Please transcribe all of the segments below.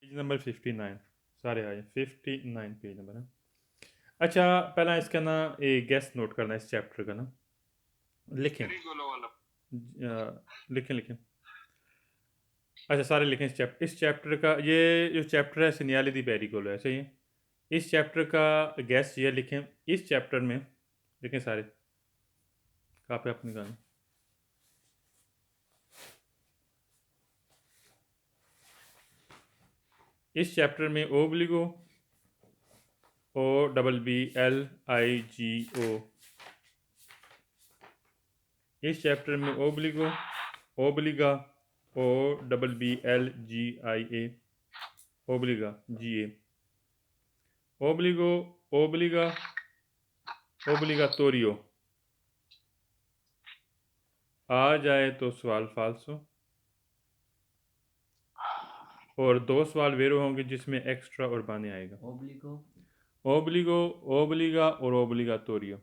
Page number 59 सारे आए 59 page number है। अच्छा पहला इसका ना एक गेस्ट नोट करना इस चैप्टर का ना लिखें लिखें लिखें। अच्छा सारे लिखें इस चैप्टर का ये जो चैप्टर है सिनियाली दी पैरी कोलो है सही है। इस चैप्टर का गेस्ट ये लिखें इस चैप्टर में लिखें सारे कापी अपनी गाने इस चैप्टर में ओब्लिगो O double B L I G O इस चैप्टर में ओब्लिगो ओब्लिगा O double B L G I A ओब्लिगा जी ए ओब्लिगो ओब्लिगा ओब्लिगातोरियो आ जाए तो सवाल फाल्सो और दो सवाल वेरो होंगे जिसमें एक्स्ट्रा और बाने आएगा ओब्लिगो ओब्लिगो ओब्लिगा और ओब्लिगातोरियो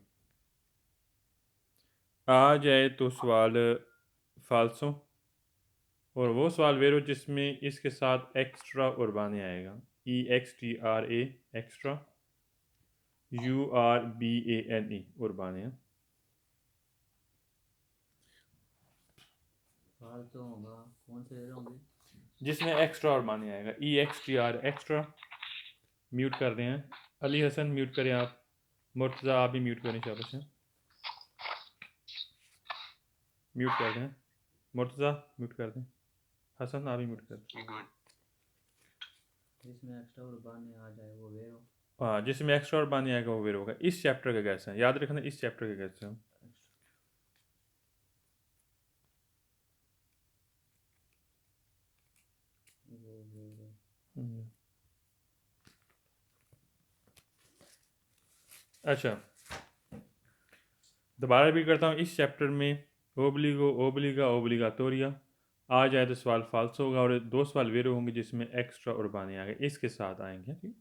आ जाए तो सवाल फाल्सो और वो सवाल वेरो जिसमें इसके साथ एक्स्ट्रा और बाने आएगा EXTRA एक्स्ट्रा URBANE और बाने हैं फालतू होगा कौन से होंगे जिसमें एक्स्ट्रा और बाने आएगा EXTR एक्स्ट्रा म्यूट कर दें हैं अली हसन म्यूट करें आप मुर्तज़ा आप भी म्यूट करें शाबाश हैं म्यूट कर दें मुर्तज़ा म्यूट कर दें हसन आप भी म्यूट कर दें जिसमें एक्स्ट्रा और बाने आ जाए वो वे हो हाँ जिसमें एक्स्ट्रा और बाने आएगा वो वेर होगा इस चैप्टर का कैसे है याद रखना इस चैप्टर का कैसे है अच्छा दोबारा रिपीट करता हूँ इस चैप्टर में ओब्लिगो ओब्लिगा ओब्लिगातोरिया आ जाए तो सवाल फाल्स होगा और दो सवाल वेरो होंगे जिसमें एक्स्ट्रा और बाने आएंगे इसके साथ आएंगे ठीक।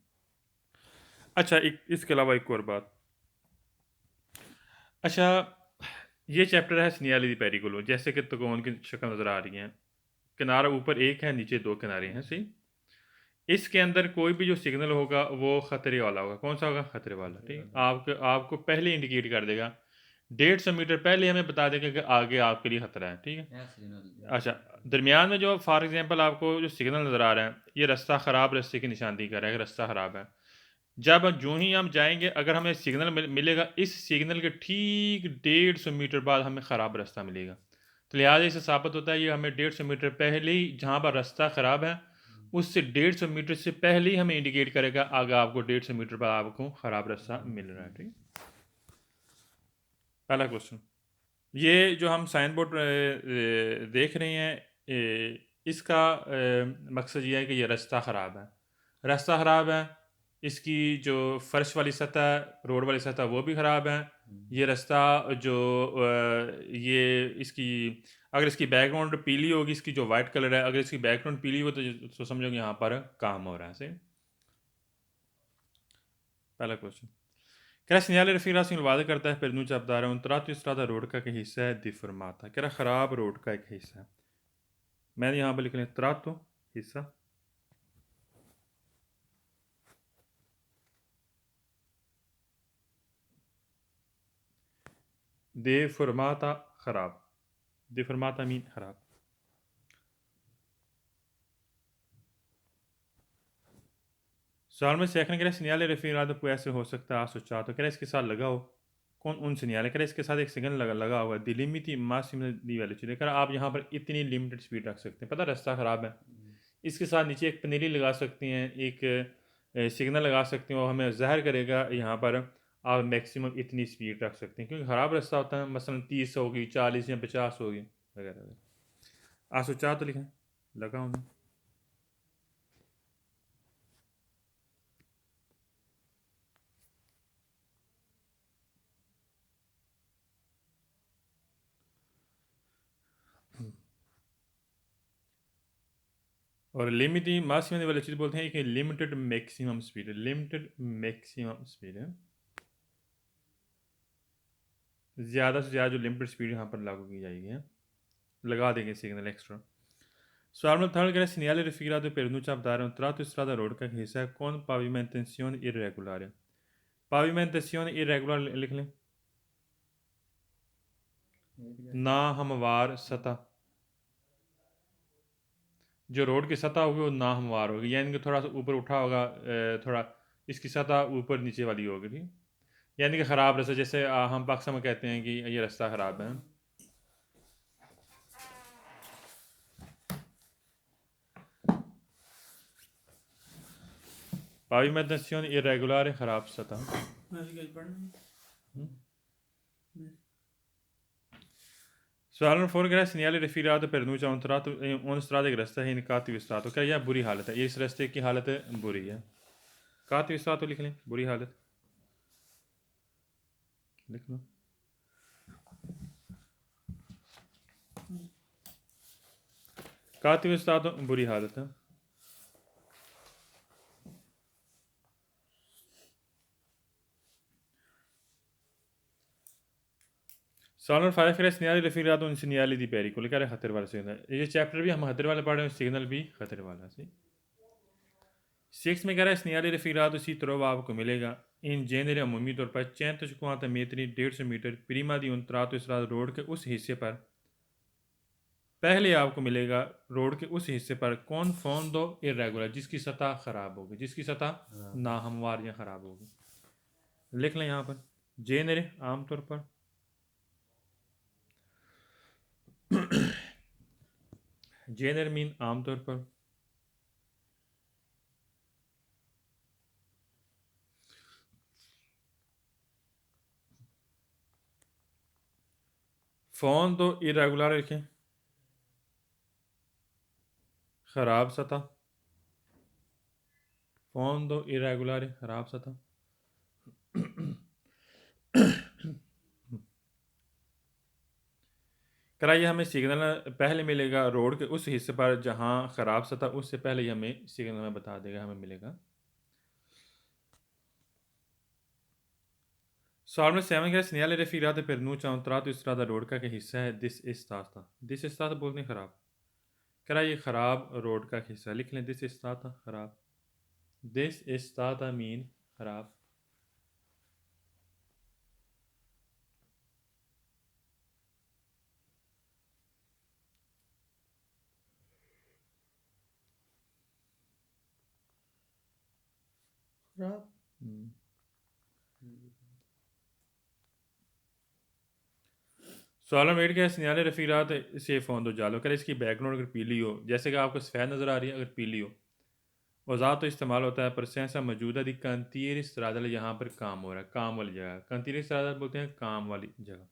अच्छा एक इसके अलावा एक और बात अच्छा ये चैप्टर है सनियाली दी पेरिकोलो जैसे कि तकोन की शक्ल नज़र आ रही है किनारा ऊपर एक है नीचे दो किनारे हैं सही इसके अंदर कोई भी जो सिग्नल होगा वो ख़तरे वाला होगा कौन सा होगा ख़तरे वाला ठीक आपको पहले इंडिकेट कर देगा 150 मीटर पहले हमें बता देगा कि आगे आपके लिए ख़तरा है ठीक है। अच्छा दरमियान में जो फॉर एग्जांपल आपको जो सिग्नल नज़र आ रहा है ये रास्ता ख़राब रास्ते की निशानदेही कर रहा है कि रास्ता ख़राब है जब जो ही हम जाएंगे अगर हमें सिग्नल मिलेगा इस सिग्नल के ठीक 150 मीटर बाद हमें ख़राब रास्ता मिलेगा तो लिहाजा इससे साबित होता है ये हमें 150 मीटर पहले ही जहाँ पर रास्ता ख़राब है उससे 150 मीटर से पहले ही हमें इंडिकेट करेगा आगे आपको 150 मीटर बाद आपको ख़राब रास्ता मिल रहा है ठीक। पहला क्वेश्चन ये जो हम साइन बोर्ड देख रहे हैं इसका मकसद ये है कि ये रास्ता ख़राब है रास्ता ख़राब है इसकी जो फर्श वाली सतह रोड वाली सतह वो भी ख़राब है ये रास्ता जो ये इसकी अगर इसकी बैकग्राउंड पीली होगी इसकी जो वाइट कलर है अगर इसकी बैकग्राउंड पीली हो तो समझो कि यहाँ पर काम हो रहा है सही। पहला क्वेश्चन कह segnale raffigurato in वादा करता है per abdare un tratto di strada road का एक हिस्सा है डिफॉर्माता कह रहा ख़राब रोड का एक हिस्सा है मैंने यहाँ पर लिख लिया tratto हिस्सा डिफॉर्माता ख़राब डिफॉर्माता मीन ख़राब सवाल में सेकंड कह रहा segnale raffigurato può essere हो सकता है associato कह रहा इसके साथ लगाओ कौन उन segnale कह रहा इसके साथ एक सिग्नल लगा हुआ है दी लिमिटी मासिम दी वैल्यू कह रहा आप यहाँ पर इतनी लिमिटेड स्पीड रख सकते हैं पता रास्ता ख़राब है इसके साथ नीचे एक पनीरी लगा सकती हैं एक सिग्नल लगा सकते हैं और हमें ज़ाहिर करेगा यहाँ पर आप मैक्सिमम इतनी स्पीड रख सकते हैं क्योंकि ख़राब रास्ता होता है मसलन 30 होगी 40 या 50 होगी वगैरह वगैरह। सोचा तो लिखें लगा उन्हें और लिमिट माक्सिमम वाली चीज़ बोलते हैं कि लिमिटेड मैक्सिमम स्पीड है ज़्यादा से ज़्यादा जो लिमिटेड स्पीड यहाँ पर लागू की जाएगी है लगा देंगे signal extra. Sulla targa segnale raffigurato per annuncia dare un tratto di strada roadka che sia con pavimentazione irregolare. Pavimentazione irregolare लिख लें एक जैसे ना हमवार सतह जो रोड की सतह होगी वो ना हमवार होगी यानी कि थोड़ा सा ऊपर उठा होगा थोड़ा इसकी सतह ऊपर नीचे वाली होगी ठीक यानी कि ख़राब रास्ता जैसे हम पाकिस्तान में कहते हैं कि ये रास्ता ख़राब है pavimentazione irregolare ख़राब सतह Sulla fuori segnale rifilato per annuncia un strada che resta in cattivo stato क्या यह बुरी हालत है इस रास्ते की हालत बुरी है कातिव stato लिख लें बुरी हालत लिख लो कातिव stato बुरी हालत है Sono fare fare segnali rifigurato un segnale di pericolo क्या है खतरे वाला सिग्नल ये चैप्टर भी हम खतरे वाले पढ़ रहे हैं सिग्नल भी खतरे वाला सी 6 में कह रहा है segnale rifigurato si trova आपको मिलेगा in genere अमूमी तौर पर 150 metri 150 metre prima di un tratto strada road के उस हिस्से पर पहले आपको मिलेगा रोड के उस हिस्से पर कौन फोंदो इरेगुलर जिसकी सतह खराब होगी जिसकी सतह ना हमवार या खराब होगी लिख लें यहाँ पर जेनरे आमतौर पर जेनर मीन आमतौर पर फोन तो इरेगुलर लिखें ख़राब सतह फोन तो इरेगुलर ख़राब सतह कराइए हमें सिग्नल पहले मिलेगा रोड के उस हिस्से पर जहाँ ख़राब सतह उससे पहले ही हमें सिग्नल में बता देगा हमें मिलेगा Salmo 7 का segnale rifigurato per annuncia un tratto di strada road का हिस्सा है दिस स्टाता दिस स्टाता बोलते हैं ख़राब कराइए ख़राब रोड का हिस्सा लिख लें दिस स्टाता ख़राब दिस स्टाता मीन ख़राब खराब सवाल नंबर 8 का segnale rifigurato से फोन दो जालो कर इसकी बैकग्राउंड अगर पीली हो जैसे कि आपको सफ़ेद नज़र आ रही है अगर पीली हो औजार तो इस्तेमाल होता है प्रसेंसा मौजूदा दी कंतीर स्त्रादल यहाँ पर काम हो रहा है काम वाली जगह कंतीर स्त्रादल बोलते हैं काम वाली जगह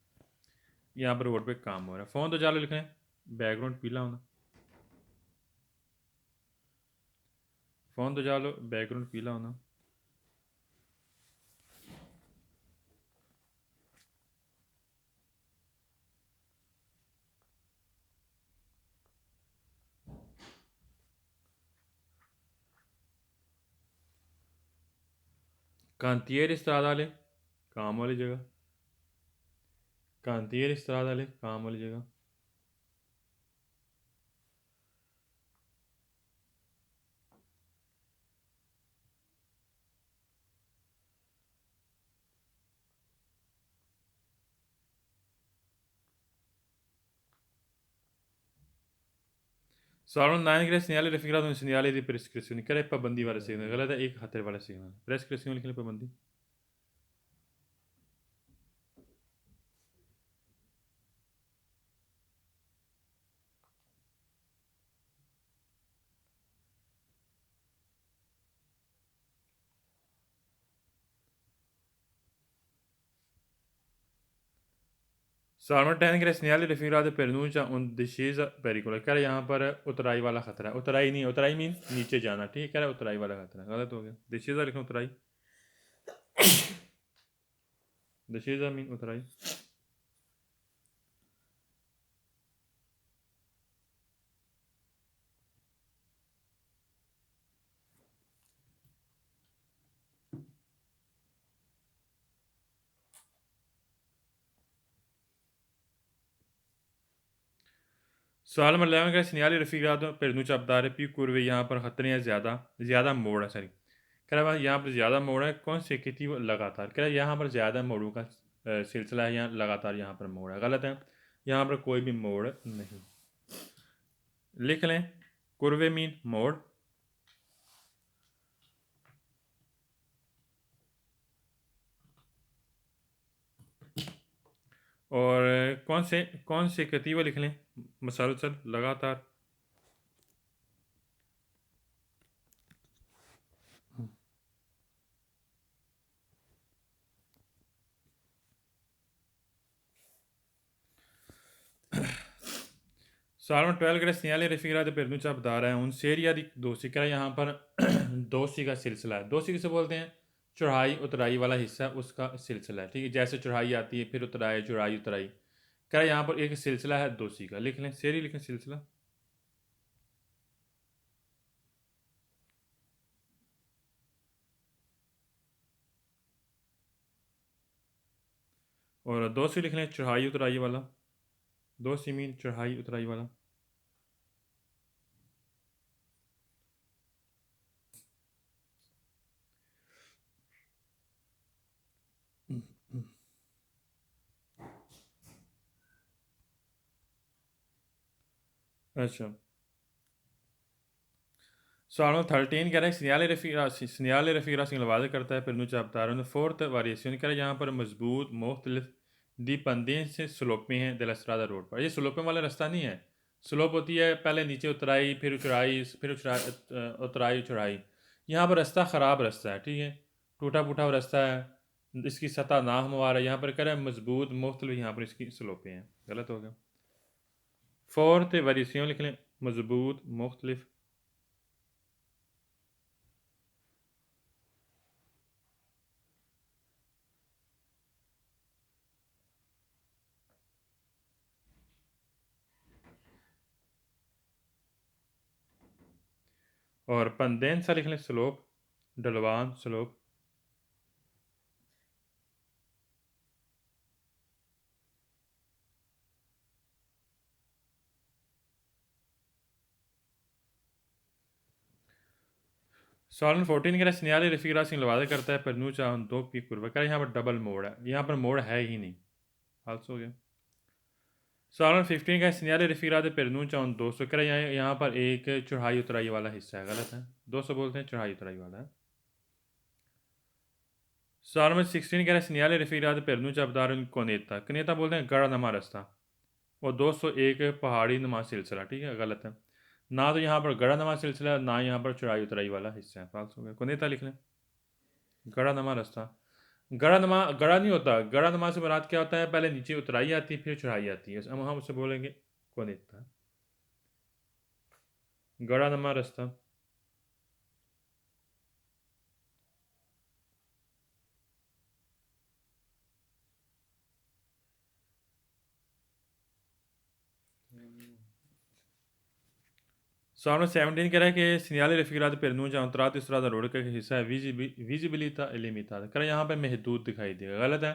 यहाँ पर रोड पे काम हो रहा है फ़ोन तो जालो लिख रहे हैं बैकग्राउंड पीला होना फ़ोन तो जालो बैकग्राउंड पीला होना Cantiere stradale काम वाली जगह cantiere stradale काम वाली जगह सवाल 9 के segnale raffigurato un segnale di prescrizione क्या है पाबंदी वाला सिग्नल गलत है एक खतरे वाला सिग्नल प्रेस्क्रिप्शन लिखने पाबंदी सवाल 10 के segnale raffigurato per annuncia un discesa pericolo क्या है यहाँ पर उतराई वाला खतरा है उतराई नहीं उतराई मीन नीचे जाना ठीक है क्या है उतराई वाला खतरा गलत हो गया discesa लिखो उतराई discesa मीन उतराई सवाल नंबर 11 का सिनियाली रफ़ीक़ात पेरनूच अब्दार पी कुर्वे यहाँ पर ख़तरे हैं ज़्यादा मोड़ है सॉरी कह रहा है यहाँ पर ज़्यादा मोड़ है कौन से खेती वो लगातार कह रहा है यहाँ पर ज़्यादा मोड़ों का सिलसिला है यहाँ लगातार यहाँ पर मोड़ है गलत है यहाँ पर कोई भी मोड़ नहीं लिख लें कुर्वे मीन मोड़ और कौन से कतीवा लिख लें मसलसल लगातार सवाल नंबर 12 का सियाले रफ़ीक़ात पेरनूच बता रहा है उन शेरिया दी दोस्ती कह यहाँ पर दोस्ती का सिलसिला है दोस्ती किसे बोलते हैं चढ़ाई उतराई वाला हिस्सा उसका सिलसिला है ठीक है जैसे चढ़ाई आती है फिर उतराई चढ़ाई उतराई कह यहाँ पर एक सिलसिला है दोस्ती का लिख लें शेरी लिखें सिलसिला और दोस्ती लिख लें चढ़ाई उतराई वाला दोस्ती मीन चढ़ाई उतराई वाला अच्छा सवाल नंबर 13 कह रहे हैं सिनियाल रफ़ीक़ा सिंह वादे करता है पेरनूच अवतार फोर्थ वारिएशन कह रहे हैं यहाँ पर मजबूत मुख्तलिफ दीपंदें स्लोपें हैं दिलसरादा रोड पर ये स्लोपें वाला रास्ता नहीं है स्लोप होती है पहले नीचे उतराई फिर उतराई चढ़ाई यहाँ पर रास्ता ख़राब रास्ता है ठीक है टूटा फूटा रास्ता है इसकी सतह नाहमवार है यहाँ पर कह रहे हैं मजबूत मुख्तलिफ यहाँ पर इसकी स्लोपें हैं गलत हो गया फोर्थ वारिएशन लिख लें मजबूत मुख्तलिफ और पंदेन सा लिख लें स्लोप ढलवान स्लोप सवाल 14 कह रहा है सिनियाली रफ़ीक़ा सिंह वादा करता है पेरनूच दो पी कुर्बा कह रहा है यहाँ पर डबल मोड़ है यहाँ पर मोड़ है ही नहीं हाल हो गया सवाल 15 का सिनियाली रफ़ीक़ा पेरनूच 200 कह रहा है यहाँ पर एक चढ़ाई उतराई वाला हिस्सा है गलत है 200 बोलते हैं चढ़ाई उतराई वाला है सवाल नंबर 16 कह रहा है सिनियाली रफ़ीक़ा पेरनूच अबदार कोनेता कनेता बोलते हैं गड़ा नमा रास्ता और 201 पहाड़ी नुमा सिलसिला ठीक है गलत है ना तो यहाँ पर गड़ा नमा सिलसिला ना यहाँ पर चढ़ाई उतराई वाला हिस्सा है फाल्स हो गया कोनेता लिख लें गड़ा नमा रास्ता गड़ा नहीं होता गड़ा नमा से मुराद क्या होता है पहले नीचे उतराई आती है फिर चढ़ाई आती है हम उसे बोलेंगे कोनेता गड़ा नमा रास्ता सवाल 17 कह रहा है कि सिनियाली रफ़ीक़ा पेरनूच अंतरात इस तरह रोड का एक हिस्सा है विजिबिलिटा लिमिता कह रहा है यहाँ पर महदूद दिखाई देगा गलत है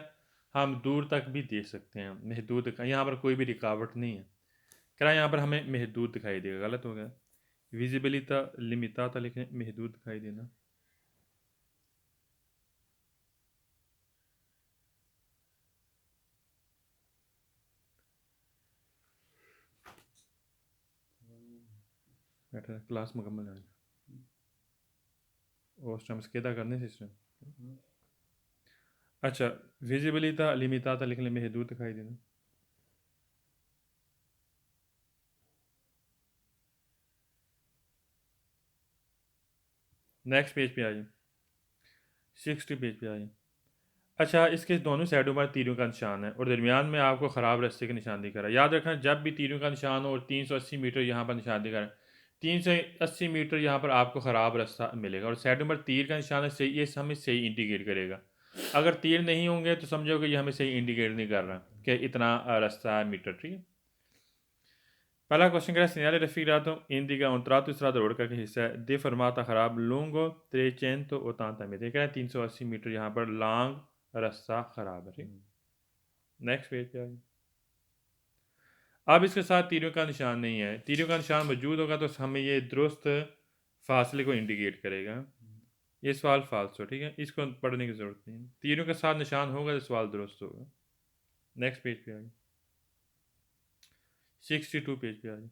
हम दूर तक भी देख सकते हैं महदूद यहाँ पर कोई भी रुकावट नहीं है कह रहा है यहाँ पर हमें महदूद दिखाई देगा गलत हो गया विजिबिलिटा लिमिता लिखें महदूद दिखाई देना बैठा क्लास मुकम्मल है उस टाइम स्केदा करने सिस्टम अच्छा विजिबिलिटा लिमिता लिख लें महदूद दिखाई देना नेक्स्ट पेज पे आइए 60 पेज पे आइए अच्छा इसके दोनों साइडों पर तीरों का निशान है और दरमियान में आपको ख़राब रास्ते का निशान दिखा रहा है याद रखना जब भी तीरों का निशान हो और 380 मीटर यहाँ पर निशान दिखा रहा है 380 मीटर यहाँ पर आपको ख़राब रास्ता मिलेगा और साइडों पर तीर का निशान है सही ये हमें सही इंडिकेट करेगा अगर तीर नहीं होंगे तो समझो कि ये हमें सही इंडिकेट नहीं कर रहा कि इतना रास्ता है मीटर ठीक है पहला क्वेश्चन कह रहा है सिनियाले रफ़ीक़ा इंदिगा un tratto strada रोड का हिस्सा है दे फरमाता ख़राब लूंगो 380 मीटर कह रहा है 380 मीटर यहाँ पर लॉन्ग रास्ता ख़राब है ठीक नेक्स्ट पेज पे आइए अब इसके साथ तीरों का निशान नहीं है, तीरों का निशान मौजूद होगा तो हमें ये दुरुस्त फासले को इंडिकेट करेगा। ये सवाल फाल्स हो, ठीक है, इसको पढ़ने की ज़रूरत नहीं है। तीरों के साथ निशान होगा तो सवाल दुरुस्त होगा। नेक्स्ट पेज पे आ जाए, 62 पेज पे आ जाए।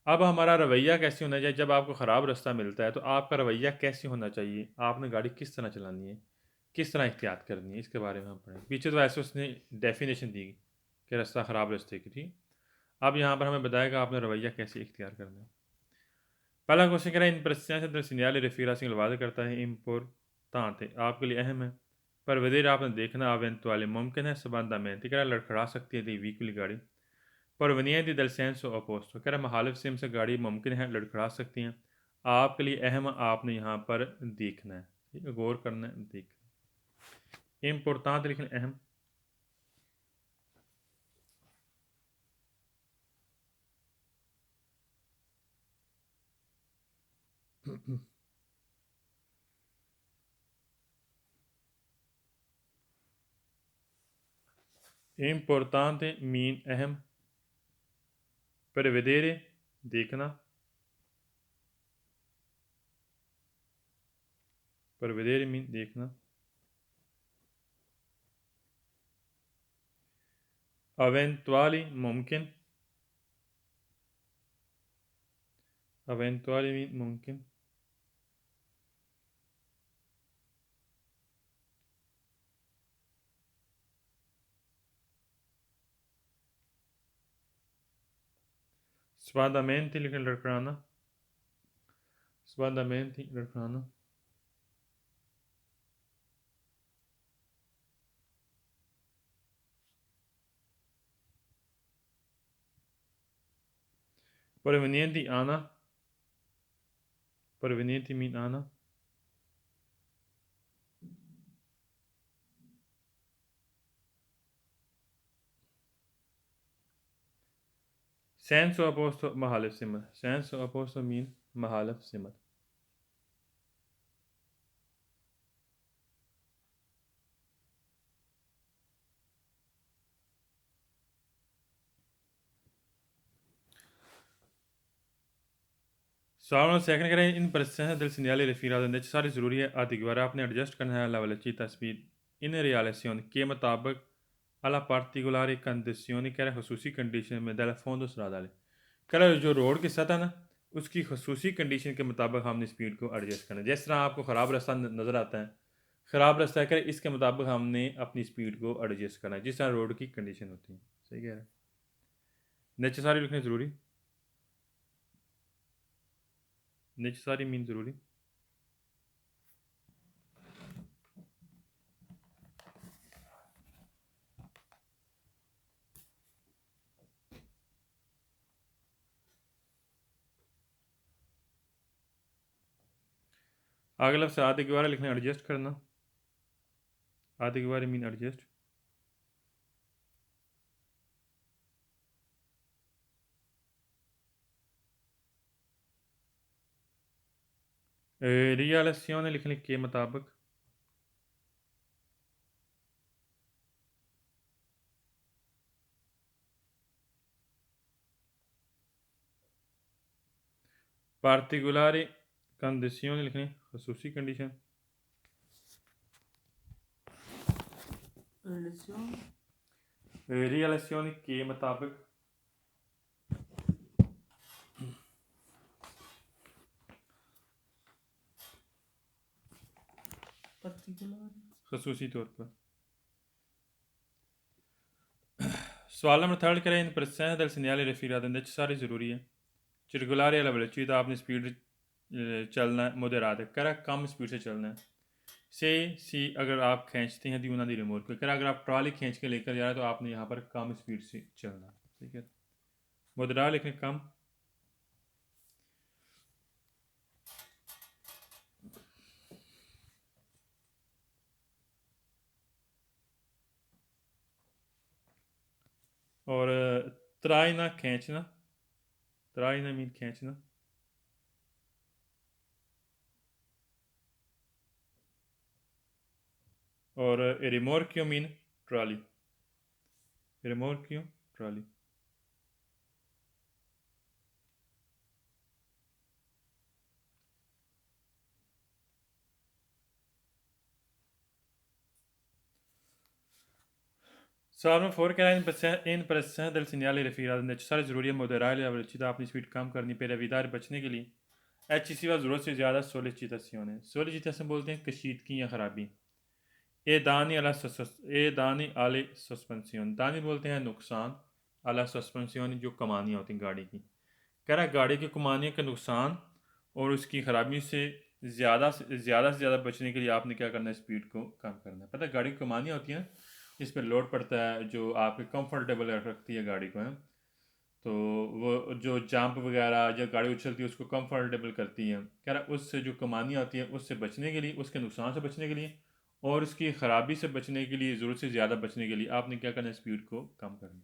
अब हमारा रवैया कैसे होना चाहिए जब आपको ख़राब रास्ता मिलता है, तो आपका रवैया कैसे होना चाहिए, आपने गाड़ी किस तरह चलानी है, किस तरह एहतियात करनी है, इसके बारे में हम पढ़ें। पीछे तो ऐसे उसने डेफिनेशन दी कि रास्ता ख़राब रास्ते की थी, अब यहाँ पर हमें बताएगा आपने रवैया कैसे इख्तियार करना है। पहला क्वेश्चन कह रहा है इन presenza del segnale referirsi वादा करता है इम्पोर्टांट आपके लिए अहम है, पर वधेरे आपने देखना अवेंतुअली मुमकिन है सबंधamente कह रहा लड़खड़ा सकती है व्हीकल गाड़ी, पर वनियंती del senso opposto कह रहा मुखालिफ सिम से गाड़ी मुमकिन है लड़खड़ा सकती हैं, आपके लिए अहम आपने यहाँ पर देखना है, ठीक है, गौर करना है, देखना। इम्पोर्टांट लेकिन अहम, इम्पोर्टांट मीन अहम, prevedere देखना, prevedere मीन देखना, eventuali मुमकिन, eventuali मीन मुमकिन, स्वादामेंती लेकिन लड़खड़ाना, स्वादामेंती लड़खड़ाना, provenienti आना, provenienti मीन आना, senso opposto मुखालिफ सिमत, senso opposto मीन मुखालिफ सिमत। सवाल नंबर सेकंड करें इन presenza del segnale referato necessario ज़रूरी है adiguare आपने एडजस्ट करना है la velocità speed in relazione के मुताबिक alla particolari condizioni कह रहे खसूसी कंडीशन में della fondo stradale कह रहे जो रोड की सतह ना उसकी खसूसी कंडीशन के मुताबिक हमने स्पीड को एडजस्ट करना है। जिस तरह आपको ख़राब रास्ता नज़र आता है, ख़राब रास्ता है, करें इसके मुताबिक हमने अपनी स्पीड को एडजस्ट करना है जिस तरह रोड की कंडीशन होती है। सही कह रहे हैं, नेसेसरी लिखना ज़रूरी, नेसेसरी मीन ज़रूरी। अगला लफ्ज़ आधे के बारे लिखना एडजस्ट करना, आधे के बारे मीन एडजस्ट। रियलासियोन लिखने के मुताबिक, पार्टिकुलर कंडीशन लिखने खसूसी कंडीशन, रियलासियोन के मुताबिक, खसूसी तौर पर। सवाल नंबर थर्ड करें इन presenza del segnale referato necessario ज़रूरी है circolare alla velocità आपने स्पीड चलना है moderate है करा कम स्पीड से चलना है से सी अगर आप खींचते हैं दी दी रिमोट को करा अगर आप ट्रॉली खींच के लेकर जा रहे हैं तो आपने यहाँ पर कम स्पीड से चलना है, ठीक है, moderate लिखें कम, और traina खींचना, traina मीन खींचना, और रिमोर्कियो मीन ट्रॉली, रिमोर्कियो trolley. Salvo fuori in presenza del segnale referato necessario ज़रूरी है moderare la velocità अपनी स्पीड कम करनी per evitare बचने के लिए eccessiva ज़रूरत से ज़्यादा sollecitazione sollecitazione बोलते हैं कशीदगी या खराबी ए दानी आले सस्पेंसियन दानी बोलते हैं नुकसान आला सस्पेंसियन जो कमानियाँ होती हैं गाड़ी की कह रहा है गाड़ी की कमानियों का नुकसान और उसकी ख़राबी से ज़्यादा बचने के लिए आपने क्या करना है स्पीड को कम करना है पता है गाड़ी की कमानियाँ होती हैं इस पर लोड पड़ता है जो आपके कंफर्टेबल रखती है गाड़ी को है तो वो जो जंप वगैरह जब गाड़ी उछलती है उसको कंफर्टेबल करती है कह रहा है उससे जो कमानियाँ होती हैं उससे बचने के लिए उसके नुकसान से बचने के लिए और उसकी ख़राबी से बचने के लिए ज़रूरत से ज़्यादा बचने के लिए आपने क्या करना है स्पीड को कम करना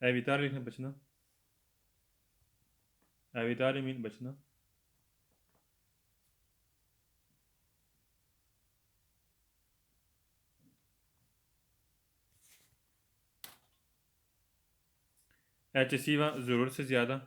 है एवितार लिखना बचना एवितार मीन बचना एचसीवा ज़रूरत से ज़्यादा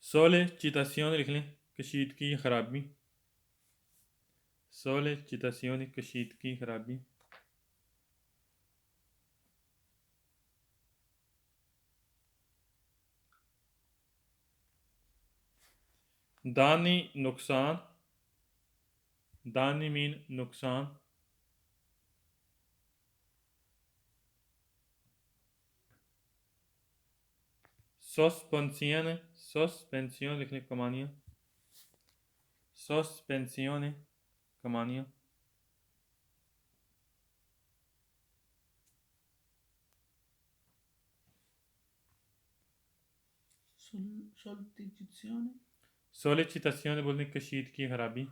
सोलिसिटाzione लिख लें कशीदगी खराबी सोलिसिटाzione कशीदगी खराबी दानी नुकसान दानी मीन नुकसान sospensione लिख लें कमानियाँ sospensione कमानियाँ Sollecitazione. सोलिसिटाzione बोलते हैं कशीदगी खराबी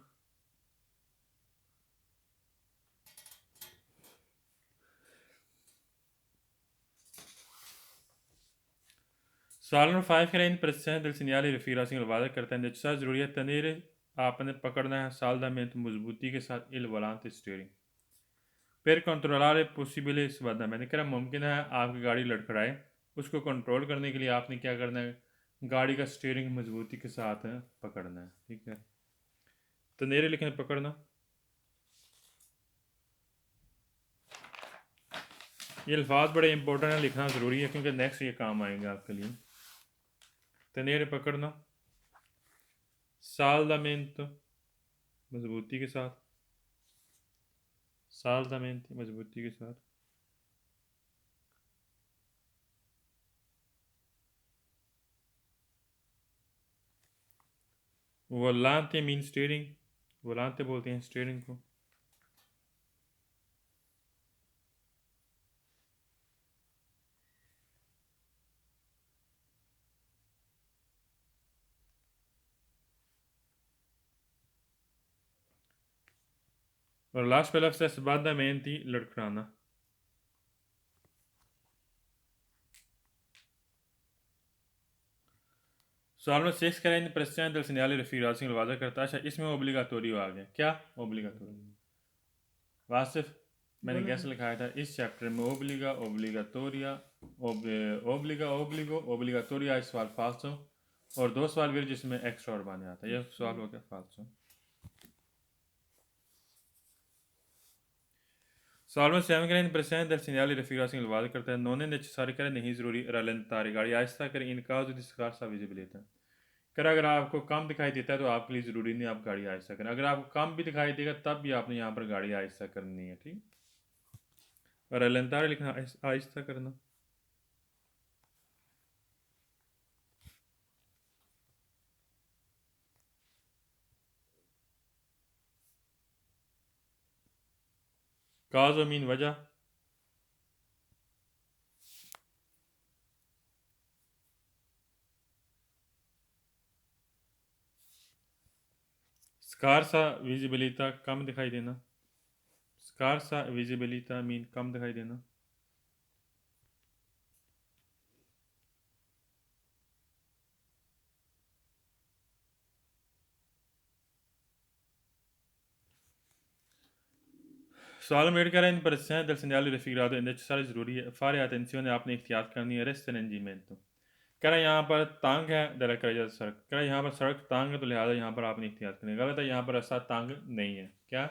सवाल नंबर 5 करें इन presenza del segnale refirazione वादा करता है necessario ज़रूरी है tenere आपने पकड़ना है saldamente मजबूती के साथ il volante steering per controllare possibile sbada मैंने कहा मुमकिन है आपकी गाड़ी लड़खड़ाए उसको कंट्रोल करने के लिए आपने क्या करना है गाड़ी का स्टीयरिंग मजबूती के साथ पकड़ना है ठीक है tenere लिखना पकड़ना ये अल्फाज बड़े इंपॉर्टेंट है लिखना ज़रूरी है क्योंकि नेक्स्ट ये काम आएगा आपके लिए tenere पकड़ना saldamente मजबूती के साथ saldamente मजबूती के साथ वोलांते मीन स्टीयरिंग वोलांते बोलते हैं स्टीयरिंग को और लास्ट पे लफ्ज़ है sbadamenti लड़खड़ाना सवाल में 6 करें इन presenza del segnale refirazione वादा करता है अच्छा इसमें ओब्लिगाटोरियो आ गया क्या ओब्लिगाटोरियो वासिफ मैंने बोलो। कैसे लिखाया था इस चैप्टर में ओब्लिगा ओब्लिगाटोरिया ओब्लिगा ओब्लिगो ओब्लिगाटोरिया इस सवाल फाल्सो और दो सवाल फिर जिसमें एक्स्ट्रा और बने आता है यह सवाल हो गया फाल्सो सवाल में 7 करें इन presenza del segnale refirazione वादा करता है non è necessario करें नहीं ज़रूरी rallentare गाड़ी आहिस्ता करें in caso di scarsa visibilità कर अगर आपको कम दिखाई देता है तो आपके लिए ज़रूरी नहीं आप गाड़ी आहिस्ता करें अगर आपको कम भी दिखाई देगा तब भी आपने यहाँ पर गाड़ी आहिस्ता करनी है ठीक और रैलेंटारे लिखना आहिस्ता करना काज मीन वजह स्कारसा विजिबिलिटा कम दिखाई देना स्कारसा विजिबिलिटा मीन कम दिखाई देना सवाल मेड कर in presenza del segnale raffigurato è necessario ज़रूरी है fare attenzione आपने एहतियात करनी है restringimento कह रहा है यहाँ पर तंग है दर कर सड़क कह रहा है यहाँ पर सड़क तंग है तो लिहाजा यहाँ पर आपने एहतियात करनी है गलत है यहाँ पर रास्ता तंग नहीं है क्या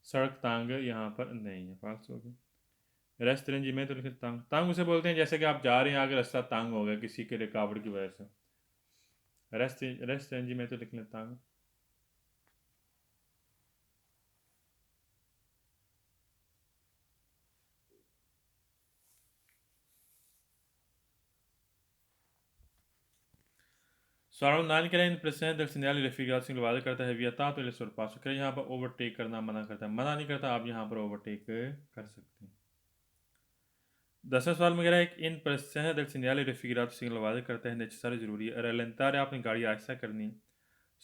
सड़क तंग यहाँ पर नहीं है फास्ट हो गया रेस्टरेंजीमेंट तो लिखे तंग तंग उसे बोलते हैं जैसे कि आप जा रहे हैं आगे रास्ता तंग हो गया किसी के रुकावट की वजह से रेस्टरेंजीमेंट तो लिख लें तंग सवाल 9 करें इन प्रश्न del segnale raffigurato से वादा करता है vietato il sorpasso करें यहाँ पर ओवरटेक करना मना करता है मना नहीं करता आप यहाँ पर ओवरटेक कर सकते हैं 10वां सवाल में कह रहा है इन प्रश्न del segnale raffigurato से वादा करता है नेचेसरी ज़रूरी है रैलेंटारे आपने गाड़ी आहिस्ता करनी है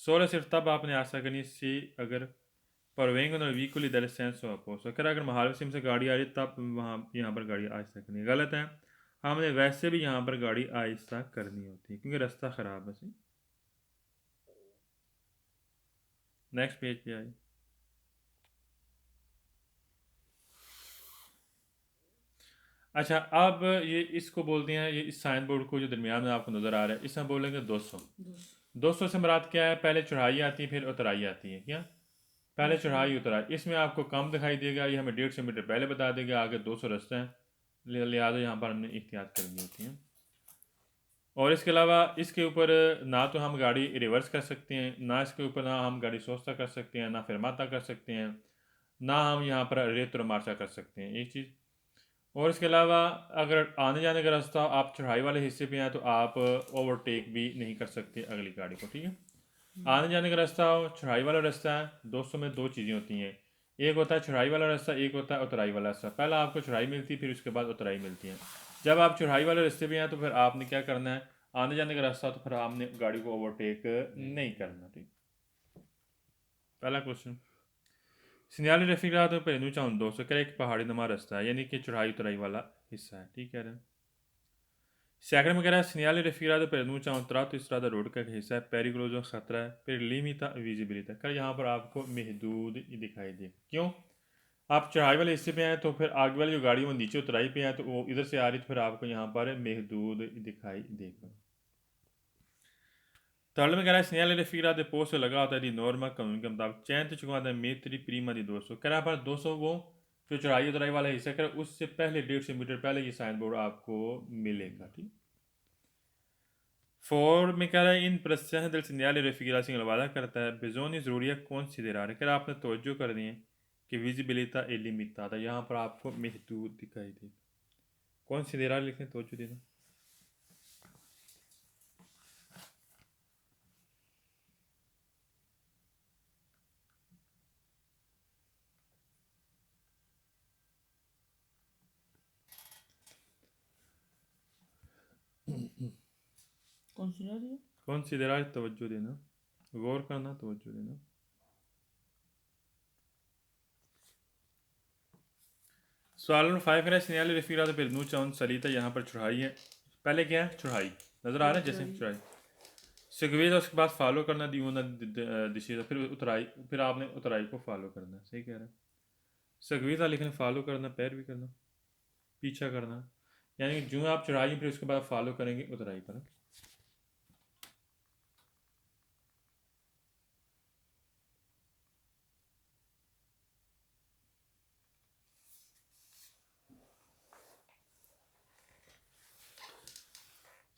16 सिर्फ तब आपने आहिस्ता करनी से अगर परवेंगो वीकुली दल सेंस अपोसो कर अगर महालक्ष्मी से गाड़ी आ रही तब वहाँ यहाँ पर गाड़ी आहिस्ता करनी है गलत है हमने वैसे भी यहाँ पर गाड़ी आहिस्ता करनी होती है क्योंकि रास्ता ख़राब है नेक्स्ट पेज पे आइए अच्छा अब ये इसको बोलते हैं ये इस साइन बोर्ड को जो दरमियान में आपको नज़र आ रहा है इसमें बोलेंगे 200 से मुराद क्या है पहले चढ़ाई आती है फिर उतराई आती है क्या पहले चढ़ाई उतराई इसमें आपको कम दिखाई देगा ये हमें 150 मीटर पहले बता देगा आगे 200 रास्ते हैं लिहाजा यहाँ पर हमने एहतियात करनी होती है और इसके अलावा इसके ऊपर ना तो हम गाड़ी रिवर्स कर सकते हैं ना इसके ऊपर ना हम गाड़ी सोस्ता कर सकते हैं ना फिरमाता कर सकते हैं ना हम यहाँ पर रेतो मार्चा कर सकते हैं एक चीज़ और इसके अलावा अगर आने जाने का रास्ता आप चढ़ाई वाले हिस्से पे हैं तो आप ओवरटेक भी नहीं कर सकते अगली गाड़ी को ठीक है आने जाने का रास्ता चढ़ाई वाला रास्ता है 200 में दो चीज़ें होती हैं एक होता है चढ़ाई वाला रास्ता एक होता है उतराई वाला रास्ता पहला आपको चढ़ाई मिलती है फिर उसके बाद उतराई मिलती है जब आप चढ़ाई वाले रास्ते पे हैं तो फिर आपने क्या करना है आने जाने का रास्ता तो फिर आपने गाड़ी को ओवरटेक नहीं करना ठीक पहला क्वेश्चन सिनियाली रफीकरात पहलू चाहूँ 200 कह एक पहाड़ी नुमा रास्ता है यानी कि चढ़ाई उतराई वाला हिस्सा है ठीक कह रहे हैं सेकंड में कह रहा है सिनियाली रफीकरात पहलू चाहूँ तो इस तरह रोड का एक हिस्सा है पेरिकुलोजो खतरा है फिर लिमिता विजिबिलिटी कर यहाँ पर आपको महदूद दिखाई दे क्यों आप चढ़ाई वाले हिस्से पे हैं तो फिर आगे वाली जो गाड़ी वो नीचे उतराई पे है तो वो इधर से आ रही तो फिर आपको यहाँ पर महदूद दिखाई देगा थर्ड में कह रहा है सिनियाले रफीकरात पोस्ट लगा होता है दी नॉर्मा कानून के मुताबिक चैन तो चुका है मेत्री प्रीमा दी 200 कह रहा है 200 वो जो चढ़ाई उतराई वाला हिस्सा कर उससे पहले 150 मीटर पहले ये साइन बोर्ड आपको मिलेगा ठीक 4 में कह रहा है इन प्रश्न दिल सिनियाले रफीकरात से वादा करता है बेजोनी ज़रूरियत कौन सी दे रहा है कह रहा आपने तवज्जो कर दी है कि विजिबिलिटा एलिमिटादा यहाँ पर आपको महदूद दिखाई देगा कौन सी दे रहा है लिखने तवज्जो देना कौन सी दे रहा है तवज्जो देना गौर करना तवज्जो देना सवाल नंबर 5 है सिनियाले रफीकरात पेरनू चाउन सलीता यहाँ पर चढ़ाई है पहले क्या है चढ़ाई नज़र आ रहा है जैसे चढ़ाई सिगवेज उसके बाद फॉलो करना दी ना दिशा फिर उतराई फिर आपने उतराई को फॉलो करना सही कह रहा है सगवीज़ा लेकिन फॉलो करना पैर भी करना पीछा करना यानी कि जो आप चढ़ाई फिर उसके बाद फॉलो करेंगे उतराई पर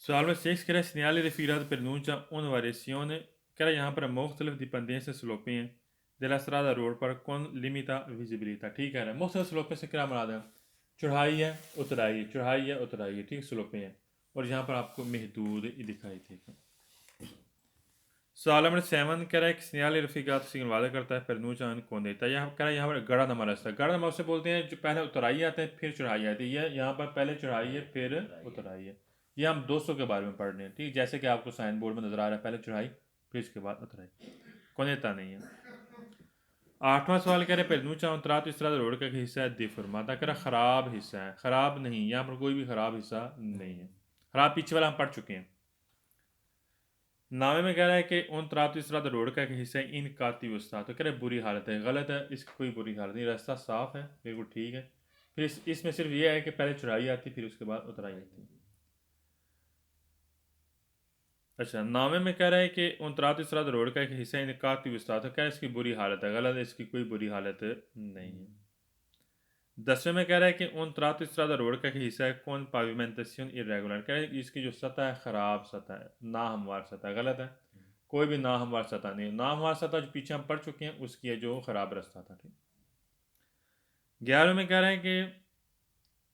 सवाल में 6 कह रहा है सिनियाले रफीकरात पेरनूचा उन variazione कह रहा है यहाँ पर मुख्तलिफ डिपेंडेंस स्लोपें हैं della strada रोड पर कौन लिमिटा विजिबिलिटा ठीक है मुख्तलिफ स्लोपें से क्या मराद है चढ़ाई है उतराई है ठीक स्लोपें हैं और यहाँ पर आपको महदूद दिखाई देगा सवाल नंबर 7 कह रहा है कि सिनियाले रफीकरात से वादा करता है पेरनूचा कौन देता है यहाँ कह रहा है यहाँ पर गड़ा नंबर रास्ता गड़ा नंबर से बोलते हैं जो पहले उतराई आते हैं फिर चढ़ाई आती है यहाँ पर पहले चढ़ाई है फिर उतराई है ये हम 200 के बारे में पढ़ रहे हैं ठीक जैसे कि आपको साइन बोर्ड में नजर आ रहा है पहले चढ़ाई फिर इसके बाद उतराई कोनेता नहीं है 8वां सवाल कह रहे हैं पेरनूचा उतरा तो इस तरह रोड का हिस्सा है दिफर्माता कह रहा ख़राब हिस्सा है ख़राब नहीं यहाँ पर कोई भी ख़राब हिस्सा नहीं है ख़राब पीछे वाला हम पढ़ चुके हैं नामे में कह रहा है कि उन तरात इस रात रोड का एक हिस्सा है इन काती वस्ता, तो कह रहे बुरी हालत है, गलत है, इसकी कोई बुरी हालत नहीं, रास्ता साफ है, बिल्कुल ठीक है। फिर इसमें सिर्फ ये है कि पहले चढ़ाई आती फिर उसके बाद उतराई आती। अच्छा, नामे में कह रहा है कि उन तरात इस रात रोड का एक हिस्सा इन काती वस्ता, तो क्या है इसकी बुरी हालत है, गलत है, इसकी कोई बुरी हालत नहीं है। 10वें में कह रहा है कि un trato di strada road का हिस्सा है कौन पाविमेंटेशन इरेगुलर, कह रहा है कि इसकी जो सतह है ख़राब सतह है, ना हमवार सतह, गलत है, कोई भी ना हमवार सतह नहीं, ना हमवार सतह जो पीछे हम पढ़ चुके हैं उसकी है जो ख़राब रास्ता था। ठीक। 11वें में कह रहे हैं कि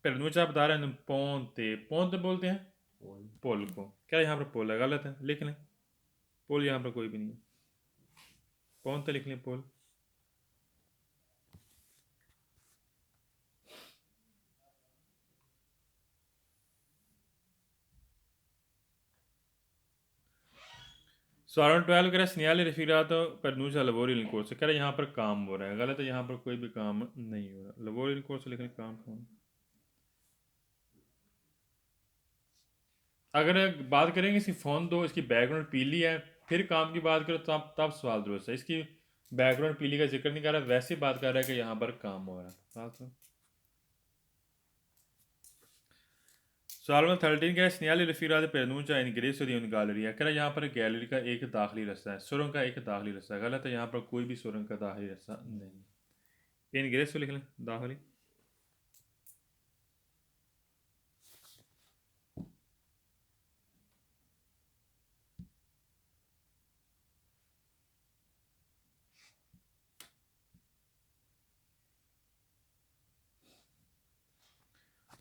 पेरनूचा बता रहे हैं पोंते, पोंते बोलते हैं पोल। पोल को, क्या यहाँ पर पोल है, गलत है, लिख लें पोल, यहाँ पर कोई भी नहीं है, पोंते लिख लें पोल। सवाल 12 कह रहा है सिनियाले रेफिरातो पर नूजा लबोरी लिंकोर से, कह रहा है यहाँ पर काम हो रहा है, गलत है, यहाँ पर कोई भी काम नहीं हो रहा, लबोरी लिंकोर से लिखने काम कौन। अगर बात करेंगे इसकी फ़ोन दो, इसकी बैकग्राउंड पीली है, फिर काम की बात करो तब तब सवाल दुरुस्त है, इसकी बैकग्राउंड पीली का जिक्र नहीं कर रहा, वैसे बात कर रहा है कि यहाँ पर काम हो रहा है। बात सवाल में 13 कह रहा है सिनियाले रेफिरातो पेरनूचा इन ग्रेसो दी उन गैलरी है, कह रहा है यहाँ पर गैलरी का एक दाखिली रास्ता है, सुरंग का एक दाखिली रास्ता है, गलत है, यहाँ पर कोई भी सुरंग का दाखिली रास्ता नहीं। इन ग्रेसो लिख लें दाखिली।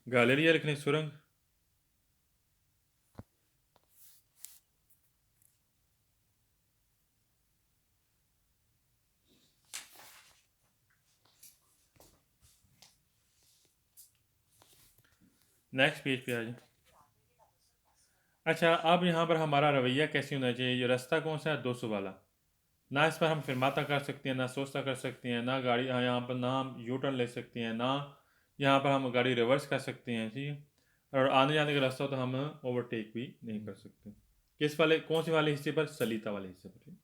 गैलरी लिख लें सुरंग। नेक्स्ट पेज पे आ जाए। अच्छा, अब यहाँ पर हमारा रवैया कैसे होना चाहिए, ये रास्ता कौन सा है 200 वाला, ना इस पर हम फिरमाता कर सकते हैं, ना सोचता कर सकते हैं, ना गाड़ी यहाँ पर ना हम यू टर्न ले सकते हैं, ना यहाँ पर हम गाड़ी रिवर्स कर सकते हैं, ठीक है, और आने जाने का रास्ता तो हम ओवरटेक भी नहीं कर सकते। किस वाले कौन से वाले हिस्से पर, सलीता वाले हिस्से पर, ठीक।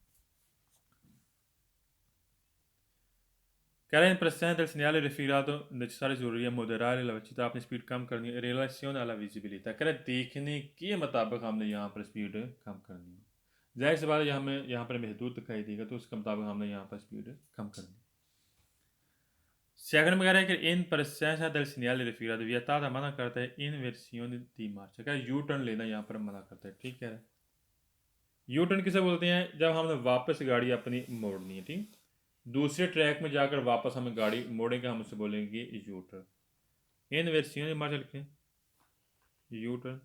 कह रहे हैं pressione del segnale rifirato necessario ज़रूरी है moderare la velocità, अपनी स्पीड कम करनी है, relazione alla visibilità, कह रहे हैं देखने के मुताबिक हमने यहाँ पर स्पीड कम करनी है, जाहिर सी बात है हमें यहाँ पर महदूद दिखाई देगा तो उसके मुताबिक हमने यहाँ पर स्पीड कम करनी है। सेकंड में कह रहा है कि इन presenza del segnale rifirato vietata मना करता है इन versioni di marcia, कह रहा है यू टर्न लेना यहाँ पर मना करता है, ठीक कह रहा है। यू टर्न किसे बोलते हैं, जब हमने वापस गाड़ी अपनी मोड़नी है, ठीक, दूसरे ट्रैक में जाकर वापस हमें गाड़ी मोड़ेंगे, हम उसे बोलेंगे यू टर्न। इन versioni di marcia लिखें यू टर्न।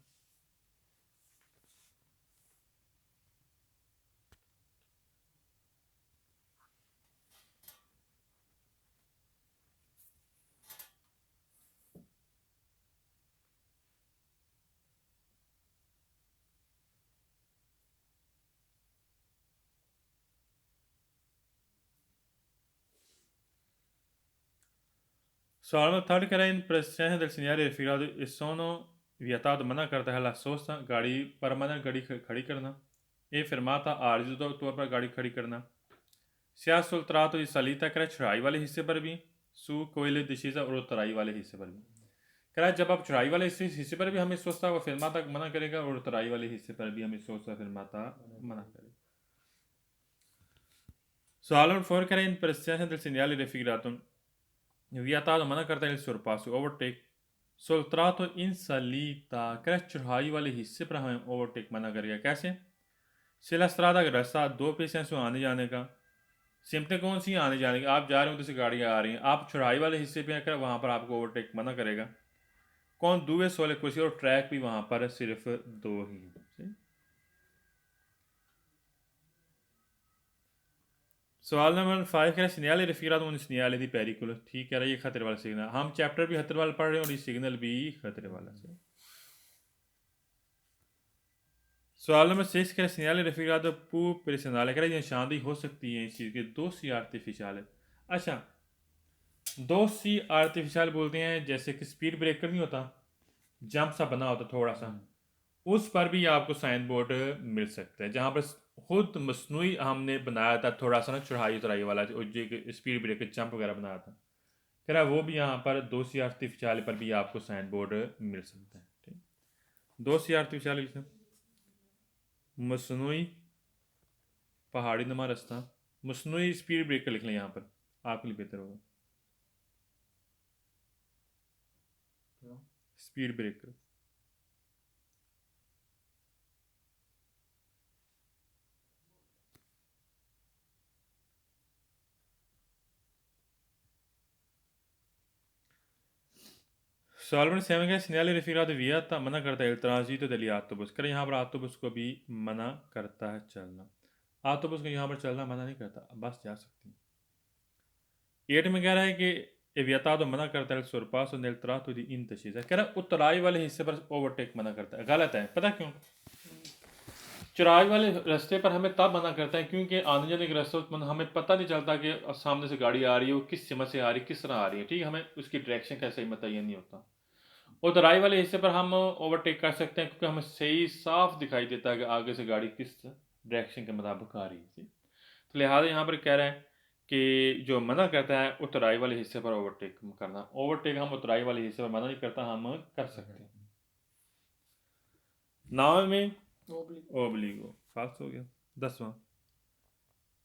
सवाल में थर्ड कह रहा है इन presenza del segnale rifirato sono vietato मना करता है la sosta गाड़ी परमानेंट गाड़ी खड़ी करना, ए fermata आर्जी तौर पर गाड़ी खड़ी करना, sia sul tratto di salita कह रहा है चढ़ाई वाले हिस्से पर भी, su quelle discesa और उतराई वाले हिस्से पर भी, कह रहा है जब आप चढ़ाई वाले हिस्से पर भी हमें सोचता वो fermata मना करेगा और उतराई वाले हिस्से पर भी हमें सोचता fermata मना करेगा। सवाल नंबर 4 कह रहा है इन presenza del segnale rifirato vietato मना करता है sorpasso overtake sul tratto in salita, कह रहा है चढ़ाई वाले हिस्से पर हमें ओवरटेक मना करेगा, कैसे, se la strada का रास्ता दो पेश हैं आने जाने का, सिम्पटम कौन सी आने जाने की, आप जा रहे हो तो से गाड़ियाँ आ रही हैं, आप चढ़ाई वाले हिस्से पे आकर वहाँ पर आपको ओवरटेक मना करेगा, कौन दुए सोले कुछ, और ट्रैक भी वहाँ पर सिर्फ दो ही है। सवाल नंबर 5 कह रहा है सिग्नल रफीरात उन सिग्नल दी पेरिकुल, ठीक कह रहा है ये खतरे वाला सिग्नल, हम चैप्टर भी खतरे वाला पढ़ रहे हैं और ये सिग्नल भी खतरे वाला से। सवाल नंबर 6 कह रहा है सिग्नल रफीरात पू पेरिसनल, कह रहा है ये निशानदेही हो सकती है इस चीज़ के दो सी आर्टिफिशियल है। अच्छा, दो सी आर्टिफिशियल बोलते हैं जैसे कि स्पीड ब्रेकर नहीं होता, जंप सा बना होता थोड़ा सा, उस पर भी आपको साइन बोर्ड मिल सकता है, जहाँ पर खुद मसनूई हमने बनाया था थोड़ा सा ना चढ़ाई उतराई वाला, जो स्पीड ब्रेकर जंप वगैरह बनाया था, कह रहा है वो भी यहाँ पर 2 आर्टिफिशियल पर भी आपको साइन बोर्ड मिल सकता है। ठीक, 2 आर्टिफिशियल मसनूई पहाड़ी नुमा रास्ता, मसनूई स्पीड ब्रेकर लिख लें यहाँ पर, आपके लिए बेहतर होगा। क्यों? स्पीड ब्रेकर सॉल्वन 7 का सिग्नल रफीरा वियाता मना करता है इल्तराजी तो दली आतोबस कर, यहाँ पर आतोबस को भी मना करता है चलना, आतोबस को यहाँ पर चलना मना नहीं करता, बस जा सकती है। 8 में कह रहा है कि एवियता तो मना करता है सुरपास और नेल्तरा तो दी इन तशीज़ है, कह रहा है उतराई वाले हिस्से पर ओवरटेक मना करता है, गलत है। पता क्यों? चौराहे वाले रास्ते पर हमें तब मना करता है क्योंकि आने जाने के रास्ते में हमें पता नहीं चलता कि सामने से गाड़ी आ रही है, वो किस सिमत से आ रही है, किस तरह आ रही है। ठीक है, हमें उसकी डायरेक्शन का सही मुतय्यन नहीं होता। और तराई वाले हिस्से पर हम ओवरटेक कर सकते हैं क्योंकि हमें सही साफ दिखाई देता है कि आगे से गाड़ी किस डायरेक्शन के मुताबिक आ रही है। तो लिहाजा यहाँ पर कह रहे हैं कि जो मना करता है उतराई वाले हिस्से पर ओवरटेक करना, ओवरटेक हम उतराई वाले हिस्से पर मना नहीं करता, हम कर सकते हैं। नाव में ओब्लिगो फास्ट हो गया। 10वां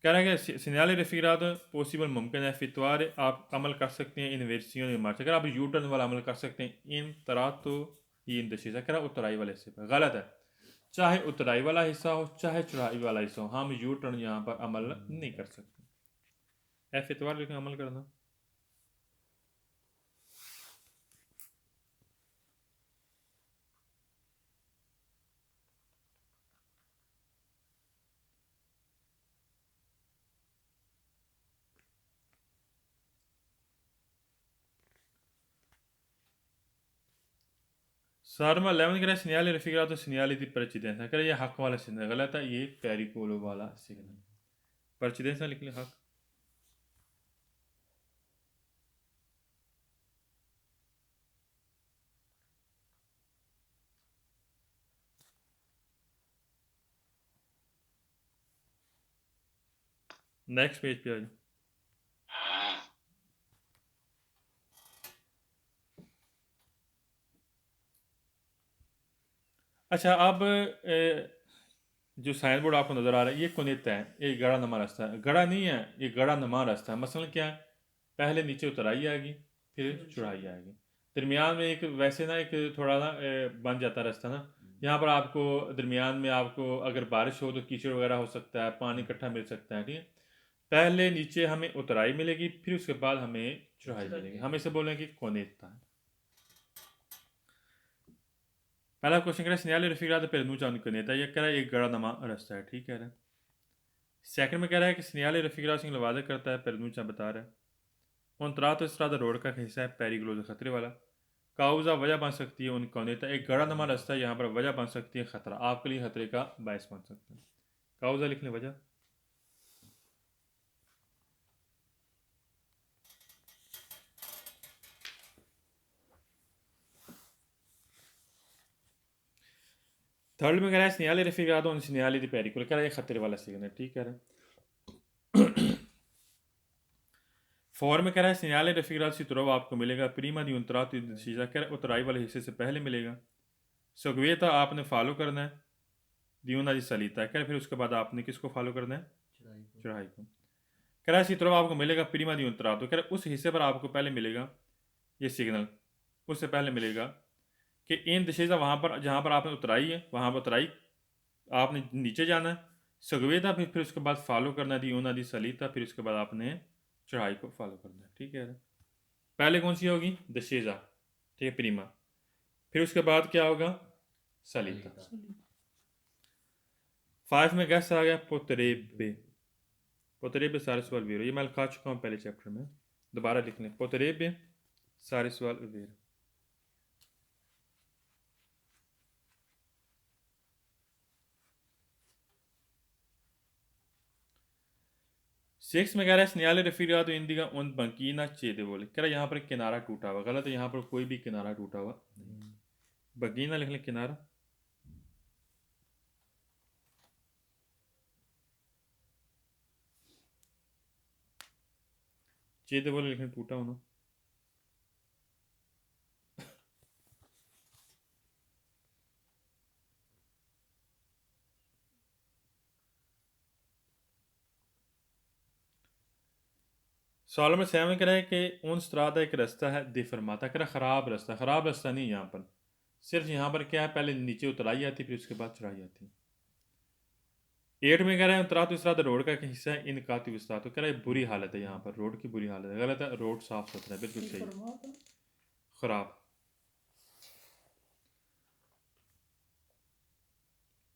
कह रहा है कि सिग्नल रफीरात पॉसिबल मुमकिन है फितवार आप अमल कर सकते हैं इन वेर्सियों में मार्च, अगर आप यू टर्न वाला अमल कर सकते हैं इन तरह तो ये इन दशीज़ा कह रहा उतराई वाले हिस्से पर, गलत है। चाहे उतराई वाला हिस्सा हो चाहे चढ़ाई वाला हिस्सा हो, हम यू टर्न यहाँ पर अमल नहीं कर सकते। फितवार लेकिन अमल करना। सारमा 11 कह रहा है सिग्नल रफीरात तो सिग्नल दी प्रेसिडेंस कह रहा ये हक वाला सिग्नल, गलत है, ये पेरिकोलो वाला सिग्नल। प्रेसिडेंस लिख लें हक। नेक्स्ट पेज पे आ जाओ। अच्छा, अब जो साइन बोर्ड आपको नज़र आ रहा है ये कुनेता है, ये गड़ा नमा रास्ता है, गड़ा नहीं है, ये गड़ा नमा रास्ता है। मसलन क्या है, पहले नीचे उतराई आएगी फिर चढ़ाई आएगी, दरमियान में एक वैसे ना एक थोड़ा ना बन जाता है रास्ता ना, यहाँ पर आपको दरमियान में आपको अगर बारिश हो तो कीचड़ वगैरह हो सकता है, पानी इकट्ठा मिल सकता है। ठीक है, पहले नीचे हमें उतराई मिलेगी फिर उसके बाद हमें चढ़ाई मिलेगी, हम इसे बोलेंगे कोनेता है। पहला क्वेश्चन कह रहा है सिग्नल रफीरात पेरनूचा कोनेता, ये कह रहा है एक गड़ा नमा रास्ता है। ठीक है, सेकंड में कह रहा है कि सिग्नल रफीरात सिंह वादा करता है पेरनूचा बता रहा है उन तरा तो इस तरह रोड का हिस्सा है पेरिग्लोज खतरे वाला, काउजा वजह बन सकती है उन कौनेता, एक गड़ा नमा रास्ता है यहाँ पर वजह बन सकती है खतरा, आपके लिए खतरे का बायस बन सकता है। काउजा लिख लें वजह। थर्ड में कह रहा है सिग्नल रफीरात उन सिग्नल दी पेरिकोल, कह रहा है खतरे वाला सिग्नल। ठीक कह रहा है। फोर में कह रहा है सिग्नल रफीरात से तुरव आपको मिलेगा प्रीमा दी उतरा शीजा, कह रहा है उतराई वाले हिस्से से पहले मिलेगा। सुगवेता आपने फॉलो करना है, दियोना जी सलीता है, कह रहा फिर उसके बाद आपने किसको फॉलो करना है, चढ़ाई को। कह रहा है इसी तरह आपको मिलेगा प्रीमा दी उतरा, तो कह रहा है उस हिस्से पर आपको पहले मिलेगा ये सिग्नल, उससे पहले मिलेगा कि इन दिशेजा वहाँ पर जहाँ पर आपने उतराई है वहाँ पर उतराई आपने नीचे जाना है, सगवेदा फिर उसके बाद फॉलो करना दी दी सलीता, फिर उसके बाद आपने चढ़ाई को फॉलो करना है। ठीक है, पहले कौन सी होगी दशेजा, ठीक है प्रीमा, फिर उसके बाद क्या होगा सलीता। 5 में गैस आ गया पोतरेबे, पोतरेबे सारे सवाल वेरो, ये मैं लिखा चुका हूँ पहले चैप्टर में, दोबारा लिख लें पोतरेबे सारे सवाल वेरो। 6 में कह रहा है सिग्नल रफीरात इंदिगा उन बंकीना चेदे बोले, कह रहा है यहाँ पर किनारा टूटा हुआ, गलत है, यहाँ पर कोई भी किनारा टूटा हुआ नहीं। बगीना लिख लें किनारा। चेते बोले लेकिन टूटा होना। सवाल नंबर 7 कह रहा है कि उन स्त्रादा एक रास्ता है दी फरमाता, कह रहा ख़राब रास्ता नहीं यहाँ पर, सिर्फ यहाँ पर क्या है, पहले नीचे उतराई आती फिर उसके बाद चढ़ाई आती। 8 में कह रहा है उतरात विस्तार रोड का एक हिस्सा है, इन काती विस्तार, तो कह रहा है बुरी हालत है यहाँ पर, रोड की बुरी हालत है। गलत है, रोड साफ सुथरा है, बिल्कुल सही। ख़राब।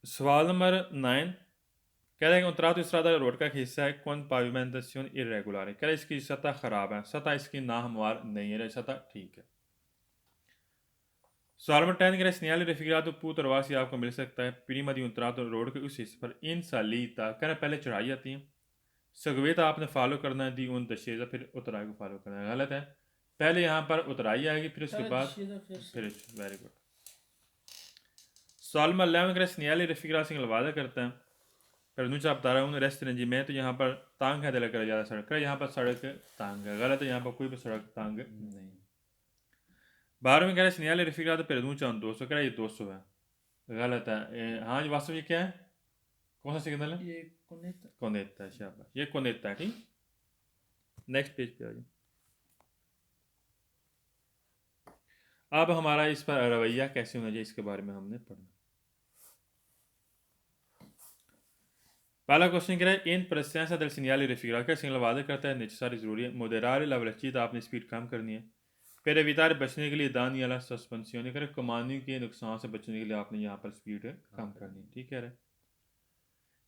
सवाल नंबर 9 कह रहा है कि उतरात विस्तार रोड का एक हिस्सा है, कौन पाविमेंटेशन इरेगुलर है, कह रहा है इसकी सतह ख़राब है, सतह इसकी नाहमवार नहीं है, सतह ठीक है। सवाल नंबर 10 कह रहा है स्नियाली रफीकरात पूत और वासी आपको मिल सकता है प्रीमा दी उतरात रोड के उस हिस्से पर इन सालीता, कह रहा है पहले चढ़ाई आती है, सगवेत आपने फॉलो करना है, दी उन दशेजा फिर उतराई को फॉलो करना है। गलत है, पहले यहाँ पर उतराई आएगी फिर उसके बाद फिर। Very good. सवाल नंबर 11 कह रहा है स्नियाली रफीकरात सिंह वादा करता है पर नुचा बता रहा हूँ रेस्टोरेंट जी में, तो यहाँ पर तांग है दिल कर ज़्यादा सड़क है, यहाँ पर सड़क तांग है। गलत है, यहाँ पर कोई भी सड़क तांग नहीं। 12 में कह रहा है स्नियाली रफीकरात तो फिर नुचा 200, कह रहा है ये 200 है। गलत है। हाँ जी, वास्तव ये क्या है, कौन सा सिग्नल है, ये कोनेता है, शाबाश, ये कोनेता है। ठीक, नेक्स्ट पेज पे आ जाए। अब हमारा इस पर रवैया कैसे होना चाहिए इसके बारे में हमने पढ़ना। पहला क्वेश्चन कह रहा है इन प्रस्यांसा दल सिग्नल रफीकरा का सिग्नल वादा करता है नीचे सारी जरूरी है, मोदेरार लवलचीत आपने स्पीड कम करनी है, फिर एवितार बचने के लिए दानी वाला सस्पेंसियों करे कमानी के नुकसान से बचने के लिए आपने यहाँ पर स्पीड कम करनी है। ठीक है।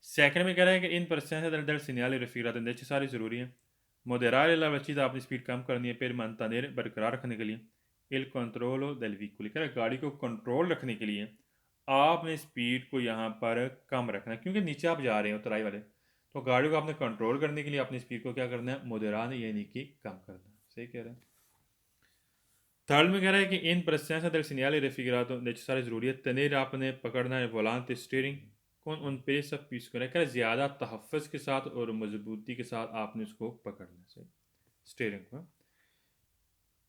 सेकंड में कह रहा है कि इन प्रस्यांसा दल सिग्नल रफीकरा नीचे सारी जरूरी है, मोदेरार लवलचीत आपने स्पीड कम करनी है, फिर मनतानेर बरकरार रखने के लिए इल कंट्रोलो del vehicolo, कह रहा है गाड़ी को कंट्रोल रखने के लिए आपने स्पीड को यहाँ पर कम रखना है, क्योंकि नीचे आप जा रहे हैं उतराई वाले, तो गाड़ी को आपने कंट्रोल करने के लिए अपनी स्पीड को क्या करना है, मुदरान यानी कि कम करना है। सही कह रहे हैं। थर्ड में कह रहा है कि इन प्रस्यांसा del segnale refrigerato necessaria ज़रूरी है तनेर आपने पकड़ना है वोलांट स्टीयरिंग कौन उन पे सब पीस को रखा है, ज़्यादा तहफ़्फ़ुज़ के साथ और मजबूती के साथ आपने उसको पकड़ना है। सही, स्टीयरिंग को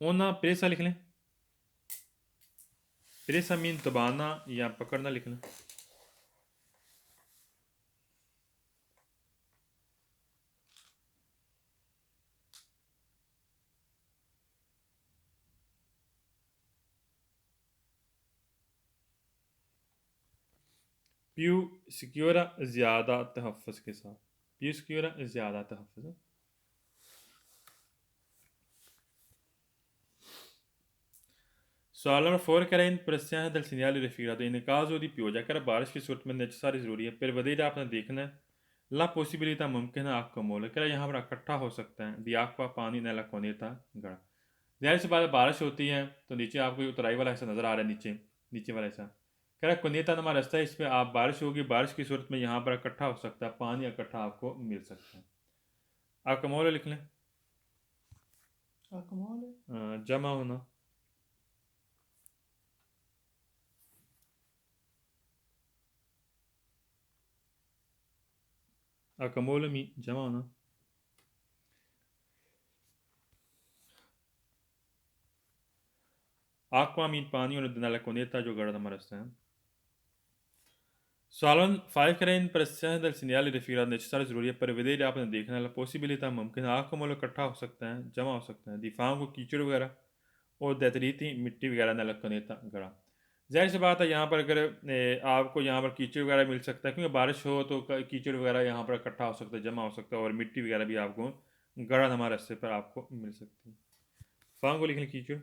ओना प्रेसा लिख लें, प्रेसा मीन दबाना या पकड़ना लिख लें। प्यू सिक्योरा ज़्यादा तहफ़्फ़ुज़ के साथ, प्यू सिक्योरा ज़्यादा तहफ़्फ़ुज़। सवाल नंबर 4 कह रहे हैं इन प्रस्यांसा del segnale refrigerato इनकाज दी पियोजा कर बारिश की सूरत में नेसेसरी ज़रूरी है, फिर वधीरा आपने देखना है ला पॉसिबिलिटा मुमकिन है आपका मोल, कह रहा है यहाँ पर इकट्ठा हो सकता है दी आकवा पानी नला कोनेता गड़ा। ज़ाहिर सी बात है बारिश होती है तो नीचे आपको उतराई वाला हिस्सा नज़र आ रहा है, नीचे नीचे वाला हिस्सा, कह रहा है कोनेता नमा रास्ता है, इस पर आप बारिश होगी, बारिश की सूरत में यहाँ पर इकट्ठा हो सकता है पानी, इकट्ठा आपको मिल सकता है। आपका मोल लिख लें, जमा होना, अकमोल में जमा होना। आक्वा मीन पानी और नला कोनेता जो गड़ा हमारा रास्ता है। सवाल 5 करें इन प्रस्यांसा del segnale refrigerato necessario ज़रूरी है पर विदेश आपने देखना है पॉसिबिलिटी मुमकिन है आपको मोल इकट्ठा हो सकता है, जमा हो सकता है दिफाओं को कीचड़ वगैरह और दैतरीती मिट्टी वगैरह न लगने गड़ा। जाहिर सी बात है यहाँ पर अगर आपको यहाँ पर कीचड़ वगैरह मिल सकता है, क्योंकि बारिश हो तो कीचड़ वगैरह यहाँ पर इकट्ठा हो सकता है, जमा हो सकता है, और मिट्टी वगैरह भी आपको गड़ा हमारे रास्ते पर आपको मिल सकती है। फांग को लिखें कीचड़,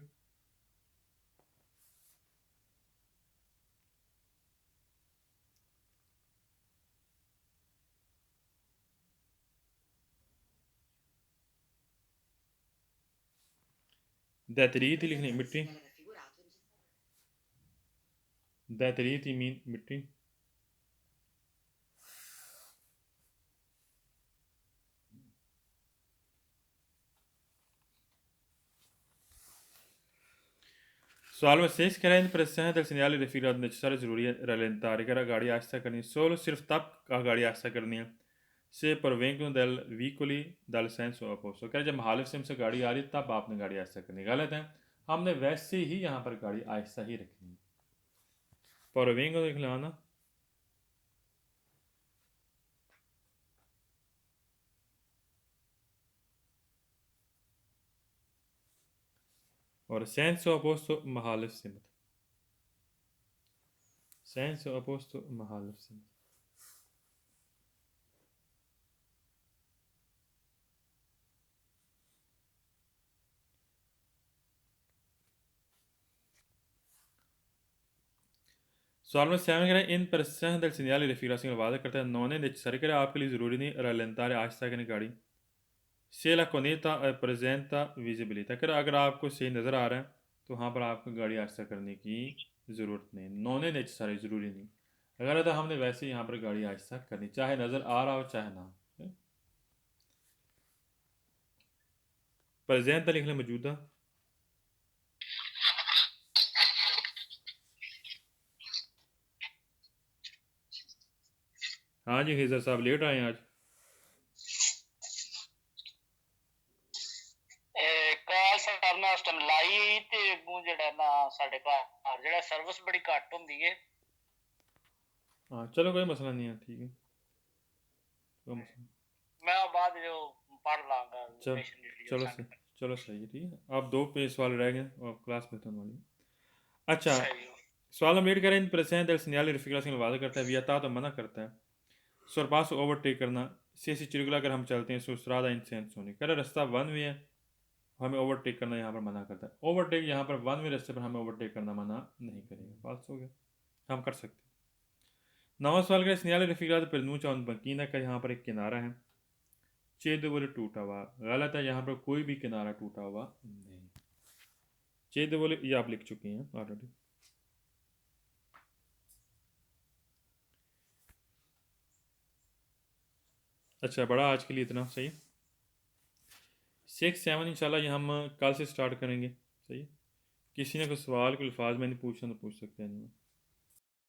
दैतरीती लिखनी मिट्टी, दैतरीती मीन मिट्टी। सवाल में शेष कह रहे हैं प्रस्यांसा del segnale refrigerato necessario ज़रूरी है रलेंतार, गाड़ी आहिस्ता करनी है, सोलो सिर्फ तब का गाड़ी आहिस्ता करनी है से परवेंको दल वीकुली दल सेंस अपोस्तो, कह रहे जब मुखालिफ सिम से गाड़ी आ रही तब आपने गाड़ी आहिस्ता करनी। गलत है, हमने वैसे ही यहाँ पर गाड़ी आहिस्ता ही रखनी है। परवेंको देख लाना, और सेंस अपोस्तो मुखालिफ सिमत, सेंस अपोस्तो मुखालिफ सिमत। सवाल में 7 कह रहे हैं इन persone del segnale di raffigurazione वादा करता है non è necessario, कह रहे हैं आपके लिए ज़रूरी नहीं rallentare आहिस्ता करने गाड़ी से la coneta presenta visibilità, कह रहे हैं अगर आपको सही नज़र आ रहा है तो वहाँ पर आपको गाड़ी आहिस्ता करने की ज़रूरत नहीं, non è necessario ज़रूरी नहीं। अगर तो हमने वैसे यहाँ पर गाड़ी आहिस्ता करनी, चाहे नज़र आ रहा हो चाहे ना। प्रेजेंटा लिख लें मौजूदा। हाँ जी खिजर साहब लेट आए हैं आज। ਕਾਲ ਸਾਹਿਬ ਨਾਲ ਉਸ ਟਾਈਮ ਲਾਈ ਤੇ ਅੱਗੋਂ ਜਿਹੜਾ ਨਾ ਸਾਡੇ ਘਰ ਜਿਹੜਾ ਸਰਵਿਸ ਬੜੀ ਘੱਟ ਹੁੰਦੀ ਹੈ। हाँ चलो कोई मसला नहीं है, ठीक है कोई मसला। मैं बाद जो पढ़ लांगा चलो चलो सही, चलो सही है, ठीक है। आप 2 पे सवाल रह गए और क्लास में होने वाली। अच्छा सवाल हम रीड करें in present del segnale di raffigurazione वादा करता है, वियता तो मना करता है, सरपास ओवरटेक करना से चिरगला अगर हम चलते हैं सुस्रादा इन सेंस होने, कह रहे रास्ता वन वे है हमें ओवरटेक करना यहाँ पर मना करता है। ओवरटेक यहाँ पर वन वे रास्ते पर हमें ओवरटेक करना मना नहीं करेगा, फाल्स हो गया, हम कर सकते हैं। नवा सवाल का segnale di raffigurazione per nuncia un banchina का यहाँ पर एक किनारा है, छेद बोले टूटा हुआ, गलत है, यहाँ पर कोई भी किनारा टूटा हुआ नहीं। छेद बोले ये आप लिख चुके हैं ऑलरेडी। अच्छा बड़ा आज के लिए इतना सही। 6 7 इंशाल्लाह ये हम कल से स्टार्ट करेंगे, सही। किसी ने कोई सवाल कोई अल्फाज में नहीं पूछना तो पूछ सकते हैं।